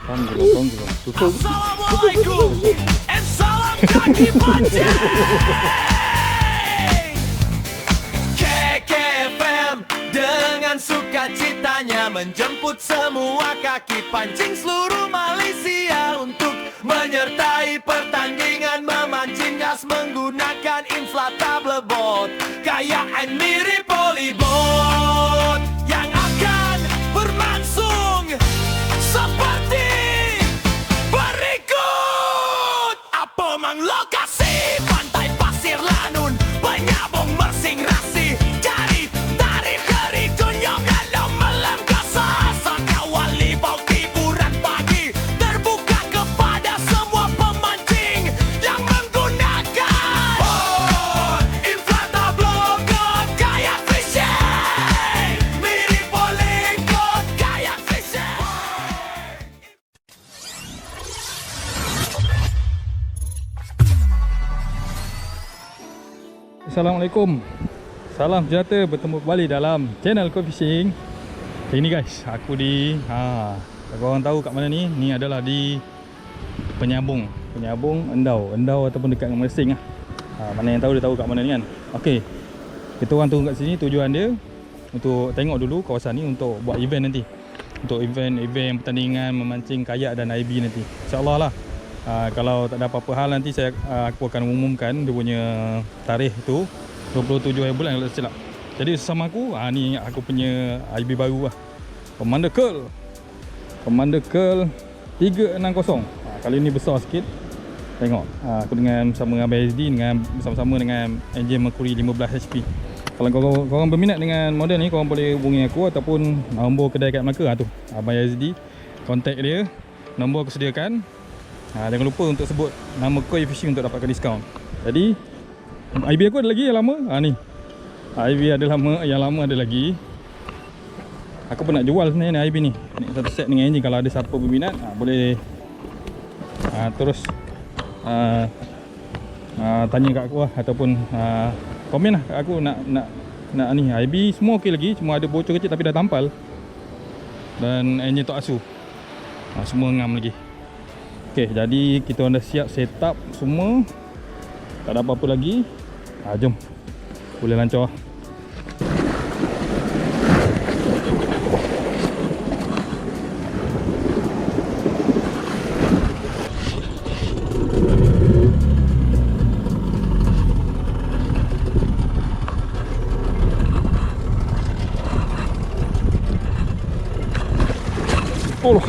Bang gulung. Assalamualaikum and salam kaki pancing. KKFM dengan sukacitanya menjemput semua kaki pancing seluruh Malaysia untuk menyertai pertandingan memancing gas menggunakan inflatable boat gayaan mirip polybot yang akan berlangsung seperti berikut. Apa mang lokasi pantai pasir lanun penyambung mersing rasi jari tarik keri kunyong dalam malam kasar sakawali bau hiburan pagi terbuka kepada semua pemancing yang menggunakan boat inflatable boat kayak fishing mirip polybot kayak fishing. Assalamualaikum. Salam sejahtera, bertemu kembali dalam channel Koi Fishing. Hari ni guys, aku di korang tahu kat mana ni? Ni adalah di Penyambung Endau ataupun dekat dengan Mersing lah. Mana yang tahu dia tahu kat mana ni kan. Okey. Kita orang turun kat sini, tujuan dia untuk tengok dulu kawasan ni untuk buat event nanti. Untuk event pertandingan memancing kayak dan IB nanti. InsyaAllah lah. Kalau tak ada apa-apa hal nanti aku akan umumkan dia punya tarikh tu 27 hari bulan kalau tak silap. Jadi sesama aku, ni aku punya IB baru lah. Commander Curl 360. Kali ni besar sikit. Tengok, aku bersama dengan BSD bersama-sama dengan engine Mercury 15 HP. Kalau korang berminat dengan model ni, korang boleh hubungi aku ataupun nombor kedai kat Melaka tu. Abang BSD, kontak dia, nombor aku sediakan. Jangan lupa untuk sebut nama Koi Fishing untuk dapatkan diskaun. Jadi IB aku ada lagi yang lama. Ni IB ada lama, yang lama ada lagi. Aku pun nak jual sebenarnya ni IB ni. Ni satu set dengan enjin. Kalau ada siapa berminat, boleh terus tanya kat aku lah, ataupun komen lah kat aku nak ni IB semua okey lagi, cuma ada bocor kecil tapi dah tampal. Dan enjin Tohatsu semua ngam lagi. Okey, jadi kita dah siap set up semua. Tak ada apa-apa lagi. Jom. Boleh lancar. Allah.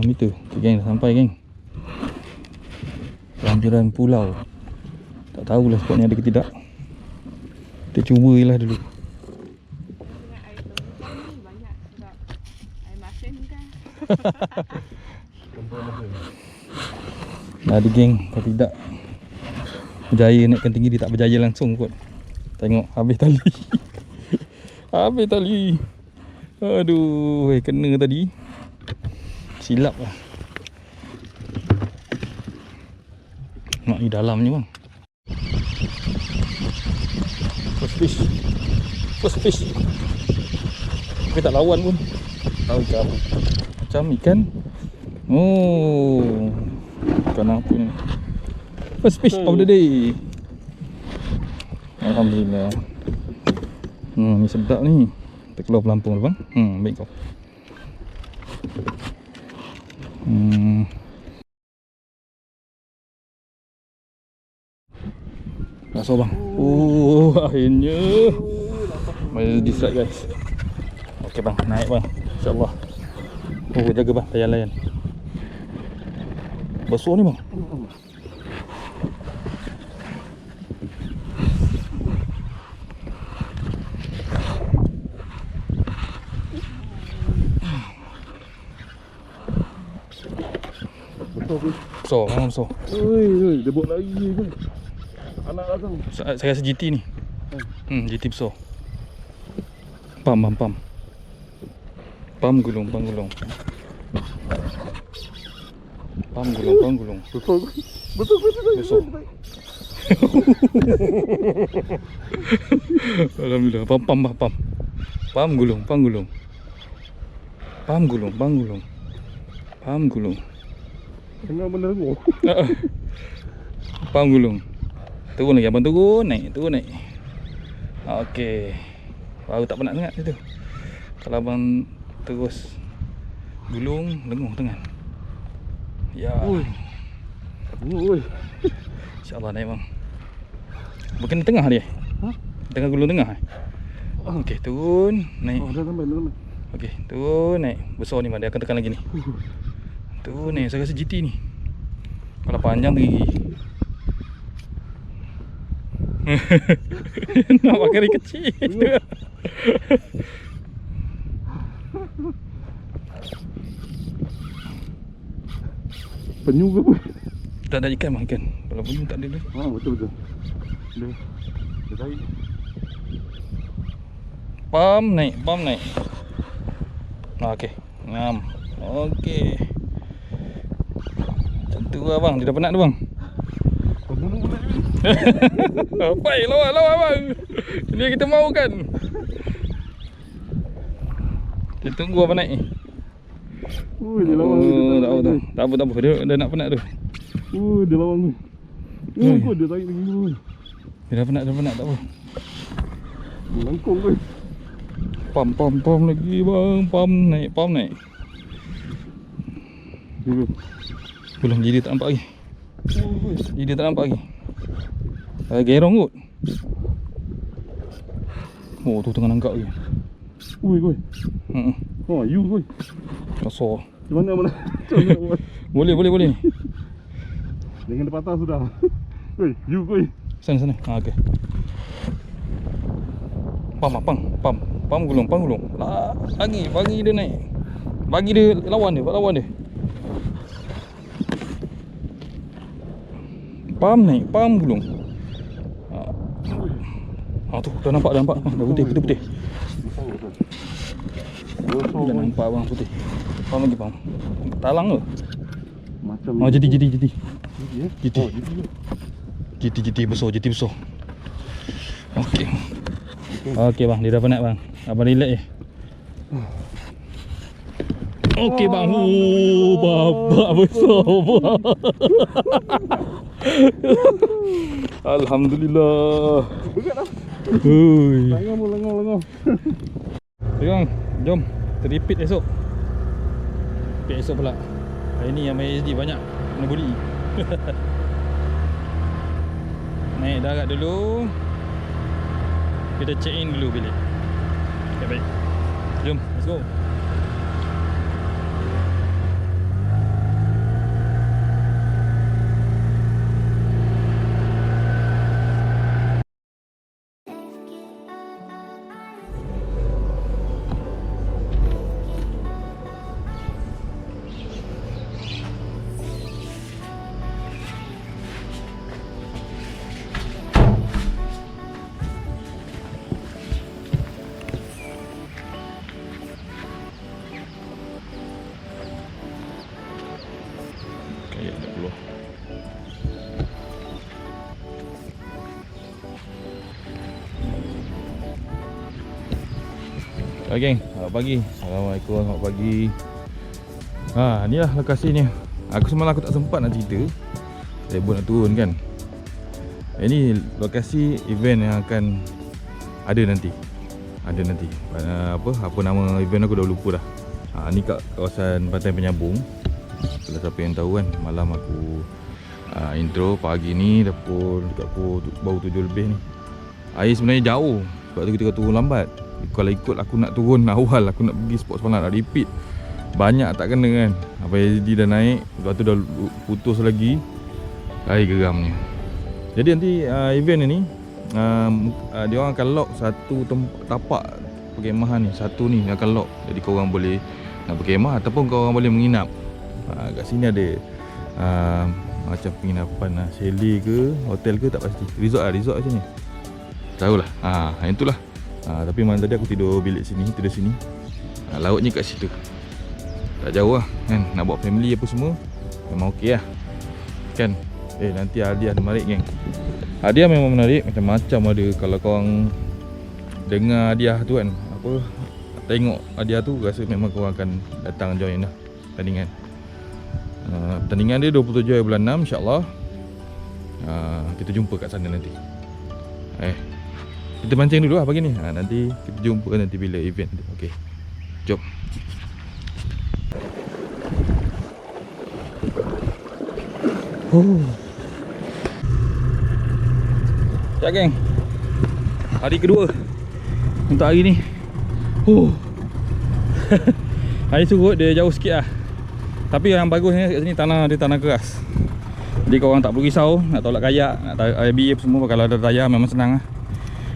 Meter. Okay, geng, dah sampai geng. Pelaburan pulau. Tak tahulah spot ni ada ke tidak. Kita cuba je lah dulu. Ada geng, kalau tidak berjaya naikkan tinggi, dia tak berjaya langsung kot. Tengok habis tali. Habis tali. Aduh, kena tadi. Silap lah. Nak di dalam ni bang. First fish. Tapi tak lawan pun. Tahu ikan apa. Macam ikan. Oh, ikan apa ni? First fish of the day. Alhamdulillah. Ni sedap ni. Kita keluar pelampung bang. Baik kau. Masuk bang. Akhirnya. Mari distract guys. Okey bang, naik bang. InsyaAllah. Jaga bang, layan. Besar ni bang. Betul Besar, memang besar. Oi, dia buat lagi ke? Anak datang. Saya rasa GT ni. GT besar. Pam. Pam gulung. Pam gulung. Betul. Besar. Alhamdulillah. Pam gulung. Tengah menerung. Pam gulung. Turun lagi, abang turun, naik. Okey. Baru tak penat sangat situ. Kalau abang terus gulung, lenguh tangan. Ya. Oi. InsyaAllah naik bang. Bukan di tengah dia. Tengah gulung tengah. Okey, turun, naik. Dah sampai. Okey, turun, naik. Besar ni bang, dia akan tekan lagi ni. Turun naik, saya rasa GT ni. Kalau panjang tinggi. Nak pakai kari kecil. Penyu ke apa? Tak ada ikan bang, ikan. Kalau penyu tak ada dah. Betul. Dia tarik. Pam naik. Okey. Ngam. Okey. Macam tu lah bang, dia dah penat tu bang. Baik, lawan bang. Ini kita mau kan. Kita tunggu apa naik ni. Dia lawan. Tak apa. Dia dah nak penat tu. Dia lawan. Dia tarik lagi. Dia dah penat, tak apa. Langkong ke. Pam lagi bang. Pam naik. Belum, jadi tak nampak lagi. Gerong kot. Oh, tu tengah nangkap lagi. Koi. You koi. Kasar. Macam mana? Boleh. Jangan dia patah sudah. You koi. Sana. Okey. Pam gulung. Bagi dia naik. Bagi dia lawan dia. Pam naik, pam gulung. Tu dah nampak. Dah putih. Dah nampak bang putih. Pam lagi pam. Talang ke? Macam jadi. GT. GT besar. Okey bang, dia dah penat bang. Abang relax je. Okey bang. Babak besar bang. Alhamdulillah. berat lah. Lengang. Bang, jom kita repeat esok. Pula. Hari ni yang main SD banyak kena buli. Naik darat dulu. Kita check in dulu bilik. Okay, baik. Jom, let's go. Okay, selamat pagi. Assalamualaikum, selamat pagi. Ni lah lokasi ni. Aku semalam aku tak sempat nak cerita. Saya pun nak turun kan. Ini lokasi event yang akan ada nanti. Apa nama event aku dah lupa dah. Ni kat kawasan Pantai Penyambung. Kalau siapa yang tahu kan, malam aku intro pagi ni dekat baru 7 lebih ni. Air sebenarnya jauh, sebab tu kita turun lambat. Kalau ikut aku nak turun awal, aku nak pergi spot semalam, nak repeat banyak tak kena kan. Abang Yazdi dah naik, lepas tu dah putus lagi, air geramnya. Jadi nanti event ni dia orang akan lock satu tapak perkemahan ni, satu ni akan lock. Jadi korang boleh nak berkemah ataupun korang boleh menginap. Kat sini ada Macam penginapan chalet ke, hotel ke tak pasti. Resort macam ni. Tahulah. Yang itulah. Tapi malam tadi aku tidur bilik sini, tidur sini. Lautnya kat situ. Tak jauh lah kan. Nak bawa family apa semua memang okey lah kan. Nanti hadiah menarik geng. Hadiah memang menarik. Macam-macam ada. Kalau korang dengar hadiah tu kan, apa, tengok hadiah tu, rasa memang korang akan datang join lah pertandingan. Pertandingan dia 27 hari bulan 6 insyaAllah. Kita jumpa kat sana nanti. Kita mancing dulu lah pagi ni. Nanti kita jumpa nanti bila event tu. Okey, jom. Sekejap geng. Hari kedua untuk hari ni. Hari surut dia jauh sikit lah. Tapi yang bagusnya kat sini tanah dia tanah keras. Jadi korang tak perlu risau nak tolak kayak, nak tarik IB apa semua. Kalau ada tayar memang senang lah.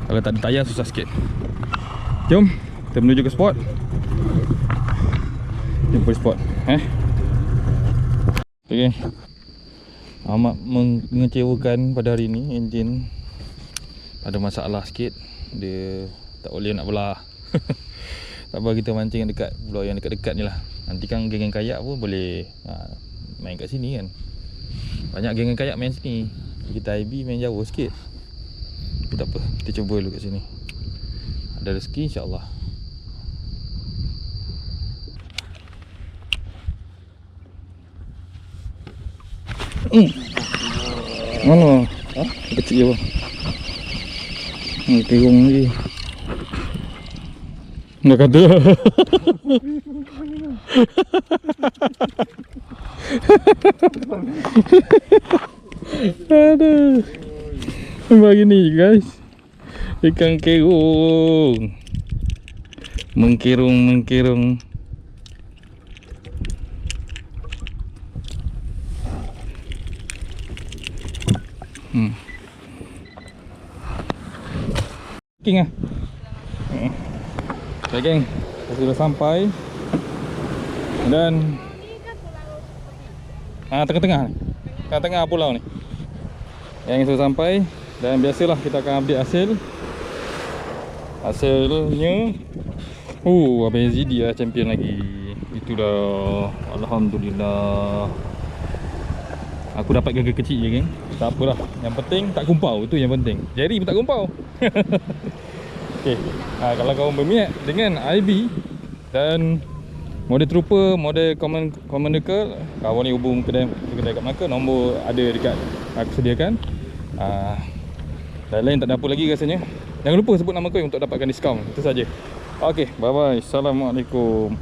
Kalau tak ada tayar susah sikit. Jom kita menuju ke spot. Jumpa di spot. Okay. Amat mengecewakan pada hari ni. Enjin ada masalah sikit. Dia tak boleh nak belah. Tak apa, kita mancing yang dekat, pulau yang dekat-dekat ni lah. Nanti kan geng-geng kayak pun boleh main kat sini kan. Banyak geng-geng kayak main sini. Kita IB main jauh sikit. Tapi tak apa, kita cuba dulu kat sini. Ada rezeki insyaAllah. Mana? Kecil apa? Terung lagi. Dah kata. Aduh. Begini guys. Ikan kerung. Mengkerung. King ah. Okay geng, kita sudah sampai. Dan tengah-tengah pulau ni yang sudah sampai. Dan biasalah kita akan update hasilnya. Abang ZD lah champion lagi. Itu dah, alhamdulillah. Aku dapat gagal kecil je geng. Tak apalah, yang penting tak kumpau. Itu yang penting. Jerry pun tak kumpau. Okay. Kalau korang berminat dengan IB dan model trooper, model commander curl, kawan ni hubung kedai kat Melaka. Nombor ada dekat aku sediakan. Dan lain tak ada apa lagi rasanya. Jangan lupa sebut nama kau untuk dapatkan diskaun. Itu saja. Okay, bye bye. Assalamualaikum.